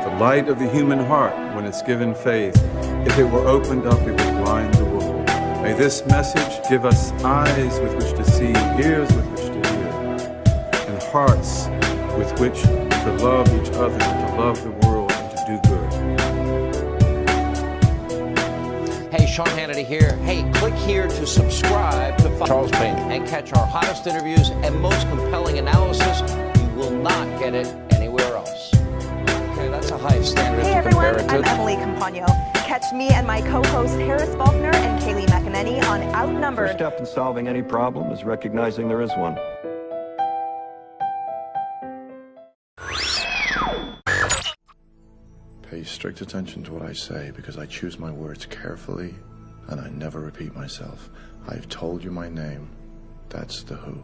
The light of the human heart, when it's given faith, if it were opened up, it would blind the world. May this message give us eyes with which to see, ears with which to hear, and hearts with which to love each other, and to love the world, and to do good. Hey, Sean Hannity here. Hey, click here to subscribe to Charles Payne and catch our hottest interviews and most compelling analysis. You will not get it anywhere else. Okay, that's a high standard. Hey everyone, I'm Emily Campagno. Catch me and my co-hosts Harris Faulkner and Kaylee McEnany on Outnumbered. First step in solving any problem is recognizing there is one. Pay strict attention to what I say, because I choose my words carefully and I never repeat myself. I've told you my name. That's the who.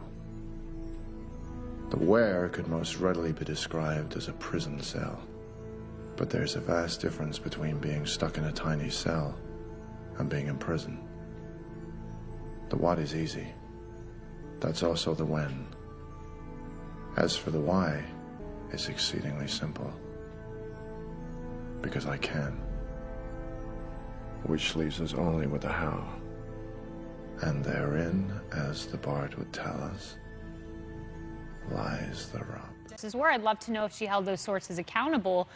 The where could most readily be described as a prison cell. But there's a vast difference between being stuck in a tiny cell and being in prison. The what is easy. That's also the when. As for the why, it's exceedingly simple. Because I can. Which leaves us only with the how. And therein, as the bard would tell us, lies the rub. This is where I'd love to know if she held those sources accountable,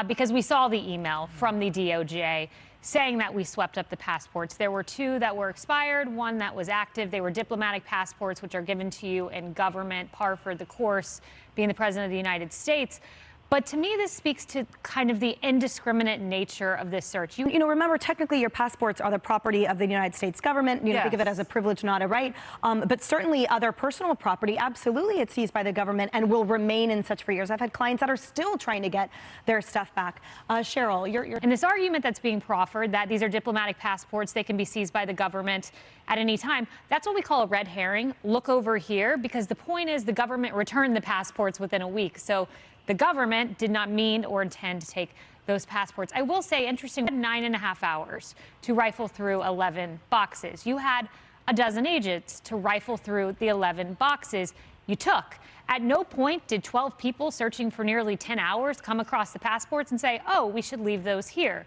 because we saw the email from the DOJ saying that we swept up the passports. There were 2 that were expired, 1 that was active. They were diplomatic passports, which are given to you in government, par for the course, being the President of the United States. But to me, this speaks to kind of the indiscriminate nature of this search. You know, remember, technically your passports are the property of the United States government. You know, think of it as a privilege, not a right. But certainly other personal property, absolutely it's seized by the government and will remain in such for years. I've had clients that are still trying to get their stuff back. Cheryl, you're... And this argument that's being proffered, that these are diplomatic passports, they can be seized by the government at any time, that's what we call a red herring. Look over here, because the point is the government returned the passports within a week. So the government did not mean or intend to take those passports. I will say, interesting, 9.5 hours to rifle through 11 boxes. You had a dozen agents to rifle through the 11 boxes you took. At no point did 12 people searching for nearly 10 hours come across the passports and say, oh, we should leave those here.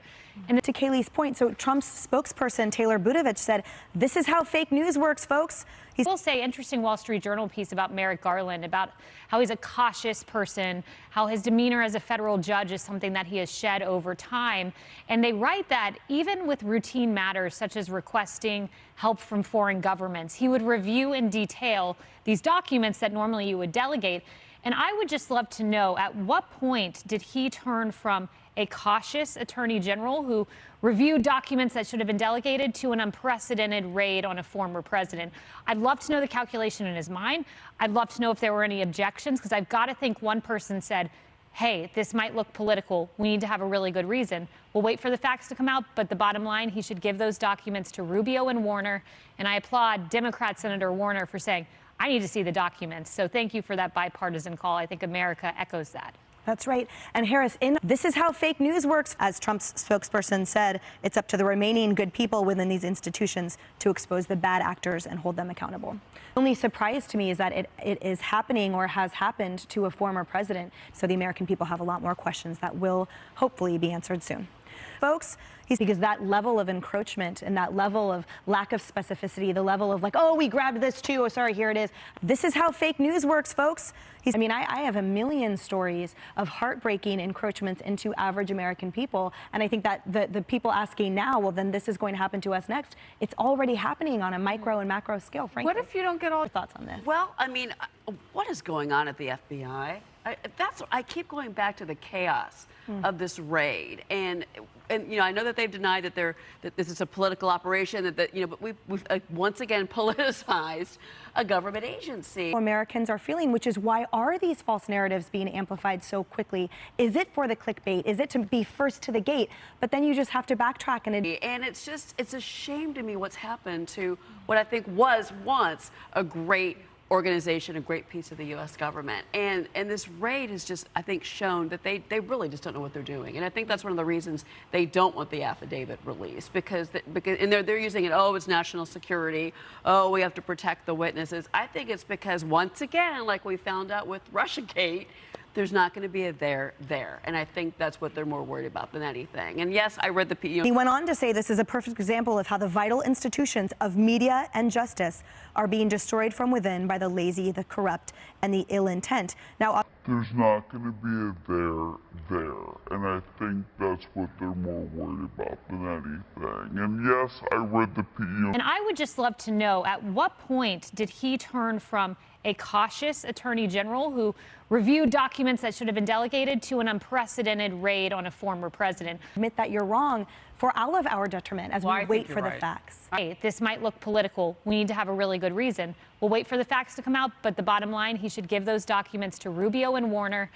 And to Kaylee's point, so Trump's spokesperson, Taylor Budovich, said, this is how fake news works, folks. I will say, interesting Wall Street Journal piece about Merrick Garland, about how he's a cautious person, how his demeanor as a federal judge is something that he has shed over time. And they write that even with routine matters, such as requesting help from foreign governments, he would review in detail these documents that normally you would delegate. And I would just love to know, at what point did he turn from a cautious attorney general who reviewed documents that should have been delegated to an unprecedented raid on a former president? I'd love to know the calculation in his mind. I'd love to know if there were any objections, because I've got to think one person said, hey, this might look political. We need to have a really good reason. We'll wait for the facts to come out, but the bottom line, he should give those documents to Rubio and Warner. And I applaud Democrat Senator Warner for saying, I need to see the documents. So thank you for that bipartisan call. I think America echoes that. That's right. And Harris, this is how fake news works. As Trump's spokesperson said, it's up to the remaining good people within these institutions to expose the bad actors and hold them accountable. The only surprise to me is that it is happening or has happened to a former president. So the American people have a lot more questions that will hopefully be answered soon. Folks, because that level of encroachment and that level of lack of specificity, the level of like, oh, we grabbed this too, oh, sorry, here it is. This is how fake news works, folks. I mean, I have a million stories of heartbreaking encroachments into average American people. And I think that the people asking now, well, then this is going to happen to us next. It's already happening on a micro and macro scale, frankly. What if you don't get all your thoughts on this? Well, I mean, what is going on at the FBI? I keep going back to the chaos of this raid, and you know, I know that they've denied that this is a political operation, that you know, but we've once again politicized a government agency. Americans are feeling, which is why are these false narratives being amplified so quickly? Is it for the clickbait? Is it to be first to the gate? But then you just have to backtrack and it's a shame to me what's happened to what I think was once a great organization, a great piece of the U.S. government. And this raid has just, I think, shown that they really just don't know what they're doing. And I think that's one of the reasons they don't want the affidavit released, because they're using it, oh, it's national security, oh, we have to protect the witnesses. I think it's because, once again, like we found out with Russiagate, there's not going to be a there. And I think that's what they're more worried about than anything. And yes, I read the P.O.T.U.S. He went on to say this is a perfect example of how the vital institutions of media and justice are being destroyed from within by the lazy, the corrupt, and the ill intent. Now, there's not going to be a there, and I think that's what they're more worried about than anything. And yes, I read the P.O.T.U.S. And I would just love to know, at what point did he turn from a cautious attorney general who reviewed documents that should have been delegated to an unprecedented raid on a former president? Admit that you're wrong for all of our detriment as we wait for the facts. Right. This might look political. We need to have a really good reason. We'll wait for the facts to come out, but the bottom line, he should give those documents to Rubio and Warner.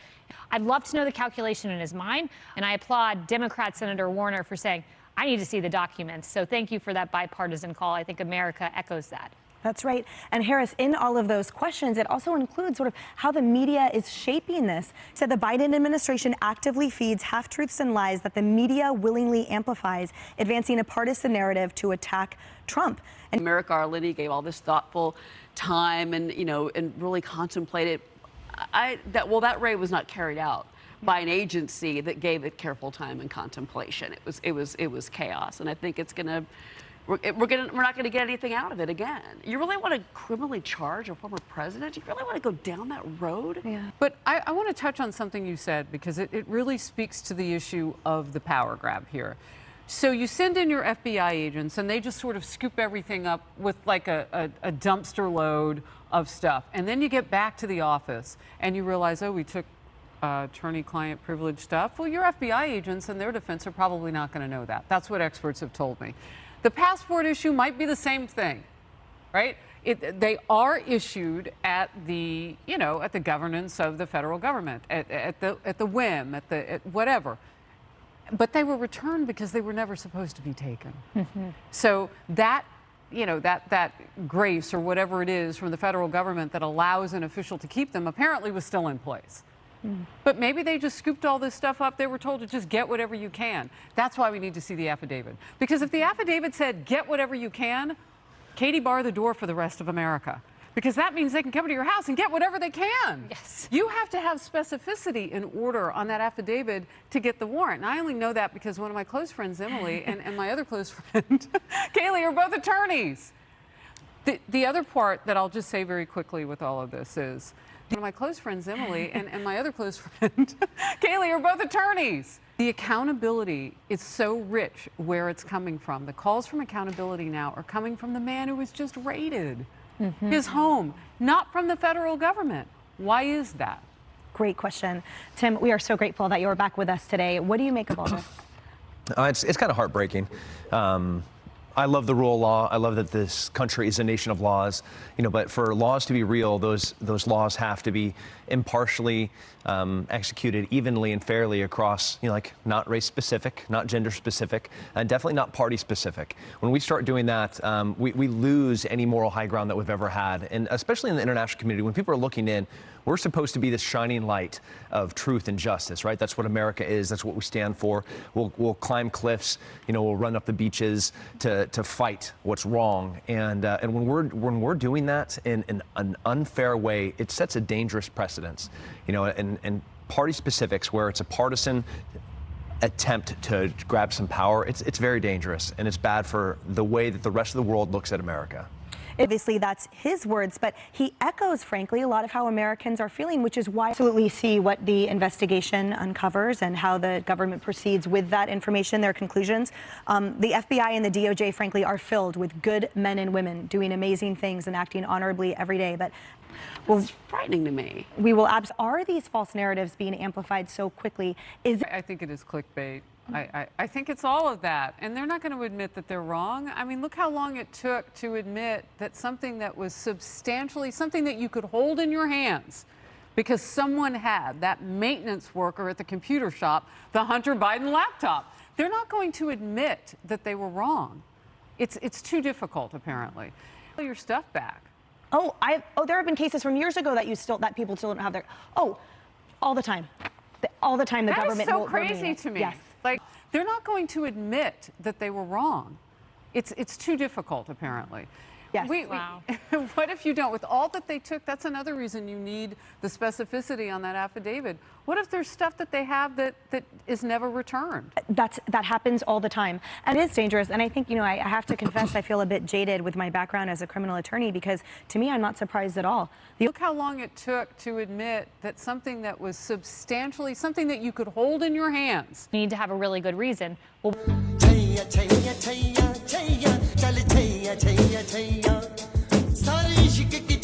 I'd love to know the calculation in his mind, and I applaud Democrat Senator Warner for saying, I need to see the documents. So thank you for that bipartisan call. I think America echoes that. That's right. And Harris, in all of those questions, it also includes sort of how the media is shaping this. Said the Biden administration actively feeds half-truths and lies that the media willingly amplifies, advancing a partisan narrative to attack Trump. And Merrick Garland, he gave all this thoughtful time and, and really contemplated. That raid was not carried out by an agency that gave it careful time and contemplation. It was chaos. And I think it's going to... We're not going to get anything out of it again. You really want to criminally charge a former president? You really want to go down that road? Yeah. But I want to touch on something you said, because it really speaks to the issue of the power grab here. So you send in your FBI agents, and they just sort of scoop everything up with like a dumpster load of stuff. And then you get back to the office, and you realize, oh, we took attorney-client privilege stuff. Well, your FBI agents and their defense are probably not going to know that. That's what experts have told me. The passport issue might be the same thing, right? They are issued at the, at the governance of the federal government, at the whim, at whatever. But they were returned because they were never supposed to be taken. Mm-hmm. So that, that grace or whatever it is from the federal government that allows an official to keep them apparently was still in place. But maybe they just scooped all this stuff up. They were told to just get whatever you can. That's why we need to see the affidavit. Because if the affidavit said, get whatever you can, Katie, bar the door for the rest of America. Because that means they can come to your house and get whatever they can. Yes. You have to have specificity in order on that affidavit to get the warrant. And I only know that because one of my close friends, Emily, and my other close friend, Kaylee, are both attorneys. The other part that I'll just say very quickly with all of this is, one of my close friends, Emily, and my other close friend, Kaylee, are both attorneys. The accountability is so rich where it's coming from. The calls from accountability now are coming from the man who was just raided, his home, not from the federal government. Why is that? Great question. Tim, we are so grateful that you are back with us today. What do you make of all this? It's kind of heartbreaking. I love the rule of law. I love that this country is a nation of laws, but for laws to be real, those laws have to be impartially executed evenly and fairly across, like not race specific, not gender specific, and definitely not party specific. When we start doing that, we lose any moral high ground that we've ever had. And especially in the international community, when people are looking in, we're supposed to be this shining light of truth and justice, right? That's what America is. That's what we stand for. We'll climb cliffs, we'll run up the beaches to fight what's wrong. And when we're doing that in an unfair way, it sets a dangerous precedence, and party specifics where it's a partisan attempt to grab some power. It's very dangerous, and it's bad for the way that the rest of the world looks at America. Obviously, that's his words, but he echoes, frankly, a lot of how Americans are feeling, which is why I absolutely see what the investigation uncovers and how the government proceeds with that information, their conclusions. The FBI and the DOJ, frankly, are filled with good men and women doing amazing things and acting honorably every day. But it's frightening to me. We will are these false narratives being amplified so quickly? I think it is clickbait. I think it's all of that. And they're not going to admit that they're wrong. I mean, look how long it took to admit that something that was substantially, something that you could hold in your hands because someone had, that maintenance worker at the computer shop, the Hunter Biden laptop. They're not going to admit that they were wrong. It's too difficult, apparently. Your stuff back. There have been cases from years ago that people still don't have their, all the time. All the time the government won't remain. That's so crazy to me. Yes. Like, they're not going to admit that they were wrong. It's too difficult, apparently. Yes. Wow. What if you don't? With all that they took, that's another reason you need the specificity on that affidavit. What if there's stuff that they have that is never returned? That happens all the time, and it is dangerous. And I think, I have to confess, I feel a bit jaded with my background as a criminal attorney, because to me, I'm not surprised at all. Look how long it took to admit that something that was substantially, something that you could hold in your hands. You need to have a really good reason. Well, Chaiyya Chaiyya Chaiyya चल छैया छैया छैया सारे इश्क की